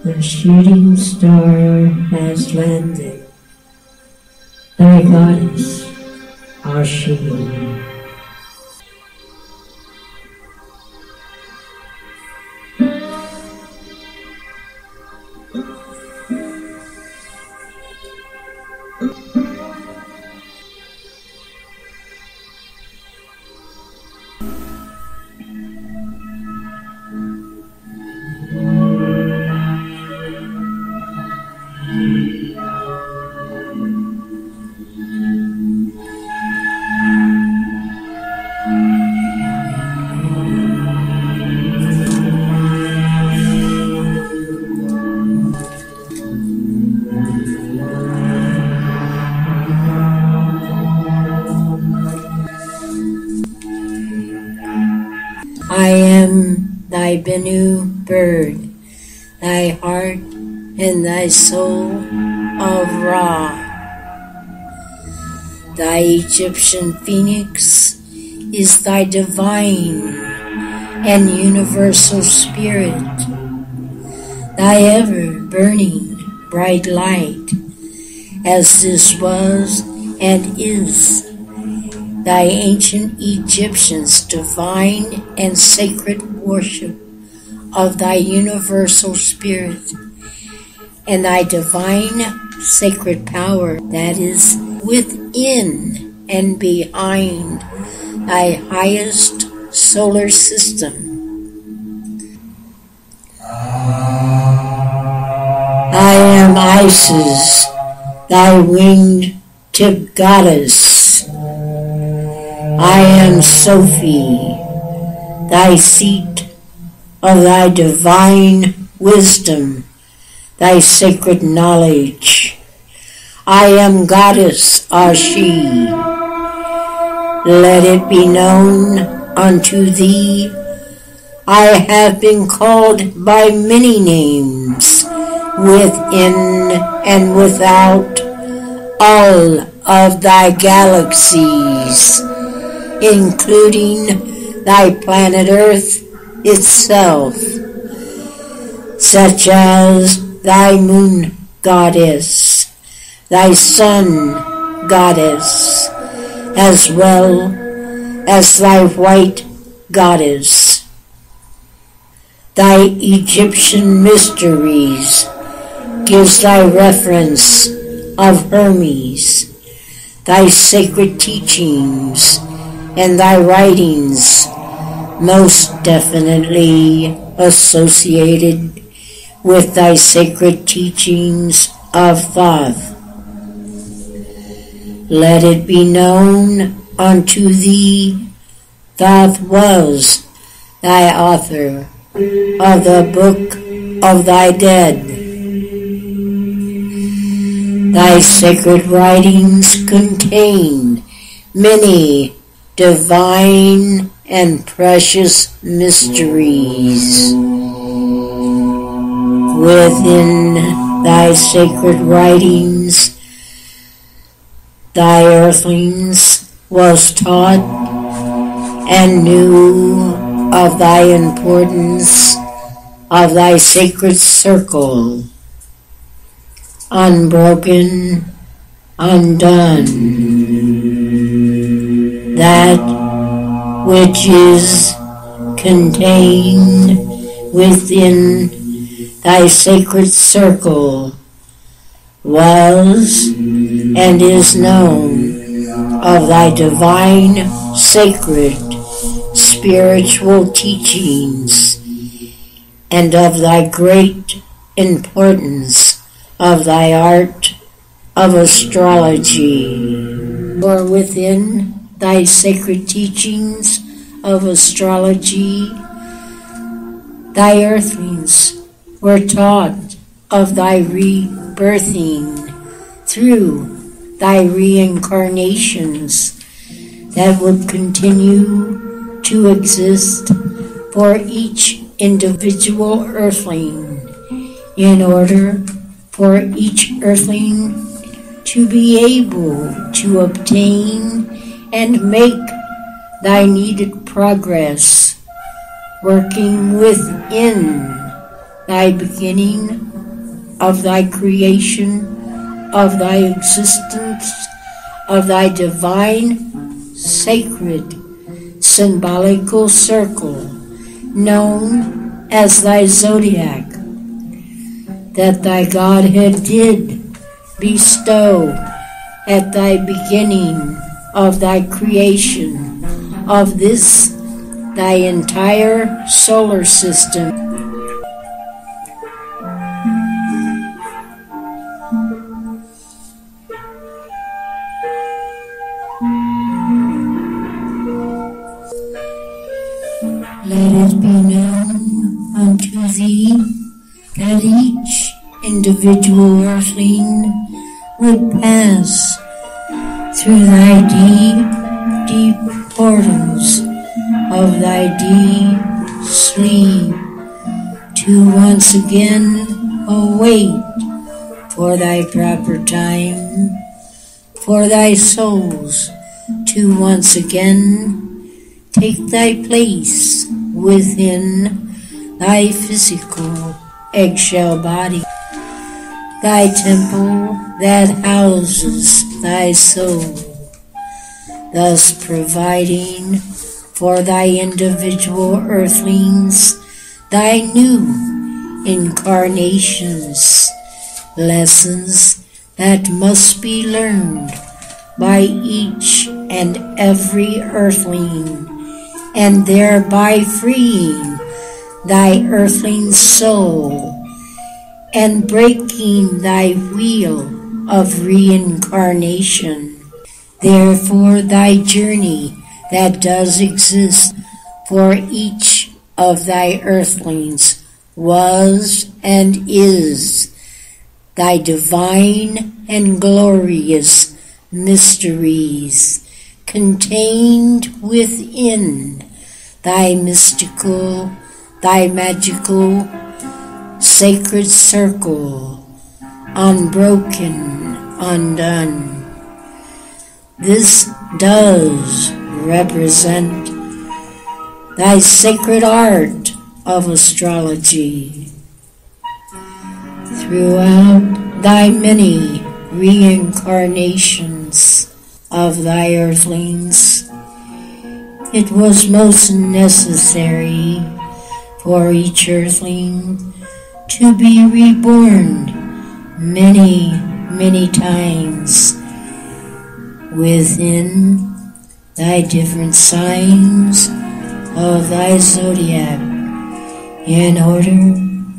The shooting star has landed. Thy Goddess Ashie. I am thy Bennu bird, thy heart and thy soul of Ra. Thy Egyptian phoenix is thy divine and universal spirit, thy ever-burning bright light, as this was and is. Thy ancient Egyptians' divine and sacred worship of thy universal spirit, and thy divine sacred power that is within and behind thy highest solar system. I am Isis, thy winged-tipped goddess. I am Sophie, thy seat of thy divine wisdom, thy sacred knowledge. I am Goddess Ashie. Let it be known unto thee, I have been called by many names, within and without all of thy galaxies, including thy planet Earth itself, such as thy moon goddess, thy sun goddess, as well as thy white goddess. Thy Egyptian mysteries gives thy reference of Hermes, thy sacred teachings, and thy writings, most definitely associated with thy sacred teachings of Thoth. Let it be known unto thee, Thoth was thy author of the book of thy dead. Thy sacred writings contain many divine and precious mysteries. Within thy sacred writings, thy earthlings was taught and knew of thy importance of thy sacred circle, unbroken, undone. That which is contained within thy sacred circle was and is known of thy divine, sacred, spiritual teachings, and of thy great importance of thy art of astrology. For within thy sacred teachings of astrology, thy earthlings were taught of thy rebirthing through thy reincarnations that would continue to exist for each individual earthling, in order for each earthling to be able to obtain and make thy needed progress, working within thy beginning of thy creation, of thy existence, of thy divine, sacred, symbolical circle, known as thy zodiac, that thy Godhead did bestow at thy beginning of thy creation of this thy entire solar system. Let it be known unto thee that each individual earthling would pass through thy deep portals of thy deep sleep to once again await for thy proper time, for thy souls to once again take thy place within thy physical eggshell body, thy temple that houses thy soul, thus providing for thy individual earthlings thy new incarnations, lessons that must be learned by each and every earthling, and thereby freeing thy earthling soul and breaking thy wheel of reincarnation. Therefore thy journey that does exist for each of thy earthlings was and is thy divine and glorious mysteries contained within thy mystical, thy magical, sacred circle, unbroken, undone. This does represent thy sacred art of astrology. Throughout thy many reincarnations of thy earthlings, it was most necessary for each earthling to be reborn many, many times within thy different signs of thy zodiac, in order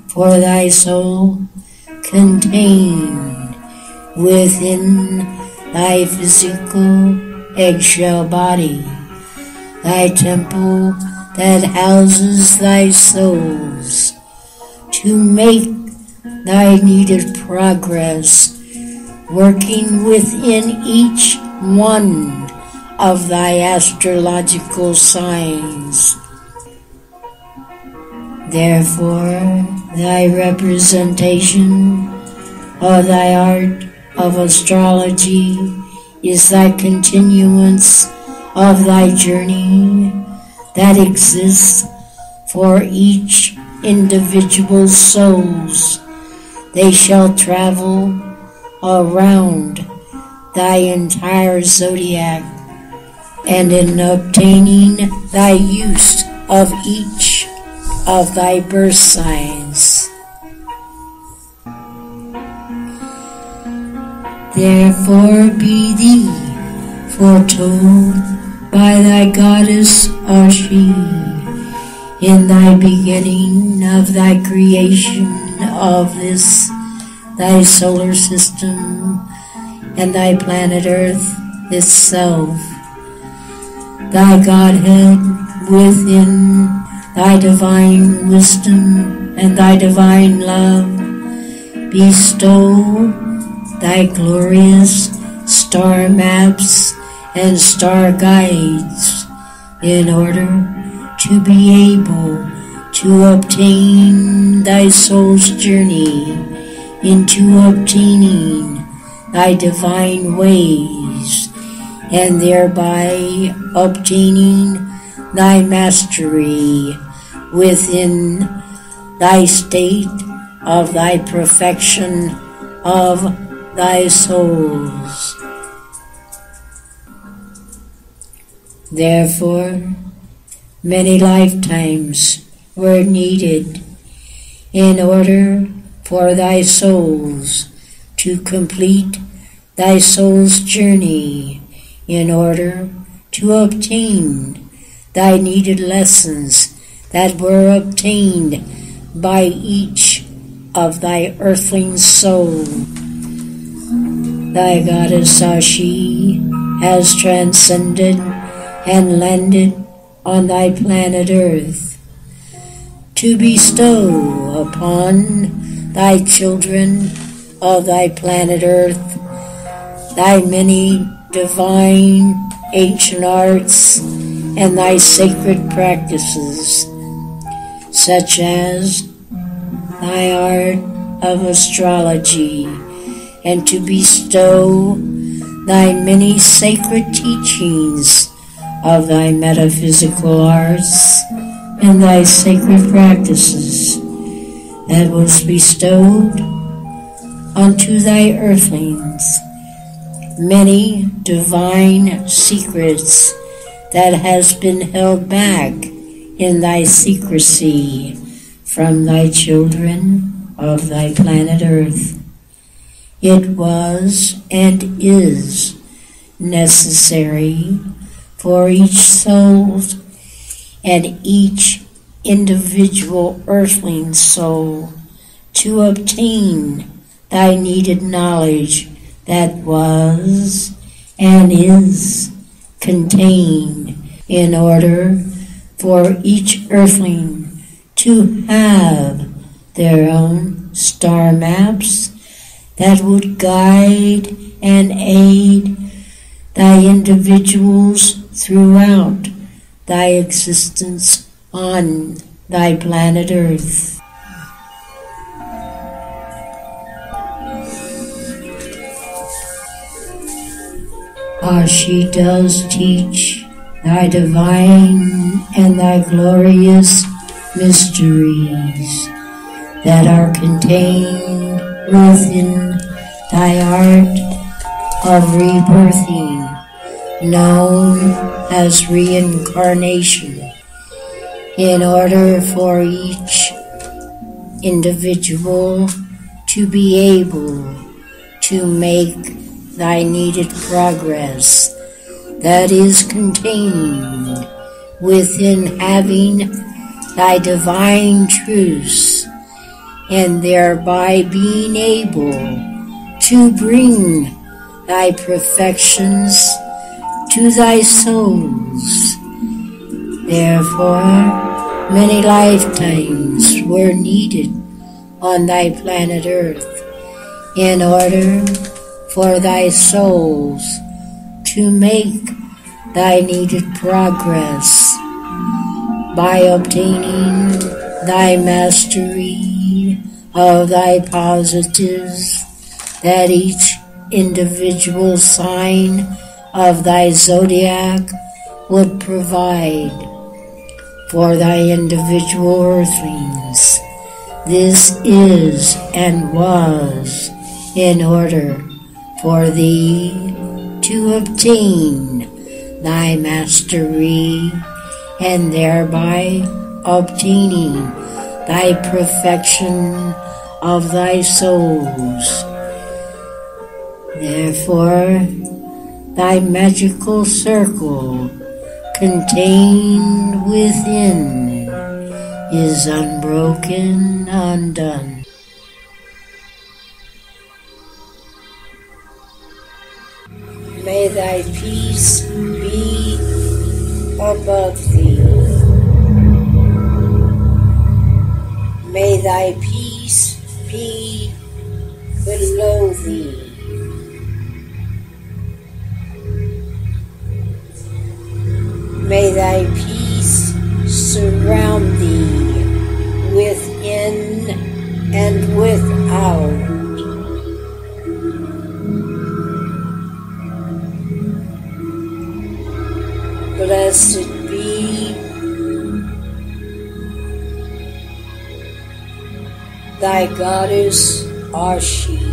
for thy soul contained within thy physical eggshell body, thy temple that houses thy souls, to make thy needed progress, working within each one of thy astrological signs. Therefore, thy representation of thy art of astrology is thy continuance of thy journey that exists for each individual souls. They shall travel around thy entire zodiac, and in obtaining thy use of each of thy birth signs. Therefore be thee foretold by thy Goddess Ashie in thy beginning of thy creation of this thy solar system and thy planet Earth itself, thy Godhead within thy divine wisdom and thy divine love, bestow thy glorious star maps and star guides in order to be able to obtain thy soul's journey into obtaining thy divine ways, and thereby obtaining thy mastery within thy state of thy perfection of thy souls. Therefore, many lifetimes were needed in order for thy souls to complete thy soul's journey, in order to obtain thy needed lessons that were obtained by each of thy earthling soul. Thy Goddess Ashie has transcended and landed on thy planet Earth to bestow upon thy children of thy planet Earth thy many divine ancient arts and thy sacred practices, such as thy art of astrology, and to bestow thy many sacred teachings of thy metaphysical arts and thy sacred practices that was bestowed unto thy earthlings, many divine secrets that has been held back in thy secrecy from thy children of thy planet Earth. It was and is necessary for each soul and each individual earthling soul to obtain thy needed knowledge that was and is contained, in order for each earthling to have their own star maps that would guide and aid thy individuals throughout thy existence on thy planet Earth. Ashie does teach thy divine and thy glorious mysteries that are contained within thy art of rebirthing, known as reincarnation, in order for each individual to be able to make thy needed progress that is contained within having thy divine truths, and thereby being able to bring thy perfections to thy souls. Therefore, many lifetimes were needed on thy planet Earth in order for thy souls to make thy needed progress by obtaining thy mastery of thy positives that each individual sign of thy zodiac would provide for thy individual earthlings. This is and was in order for thee to obtain thy mastery, and thereby obtaining thy perfection of thy souls. Therefore, thy magical circle contained within is unbroken, undone. May thy peace be above thee. May thy peace be below thee. May thy peace surround thee within and without. Blessed be thy Goddess Ashie.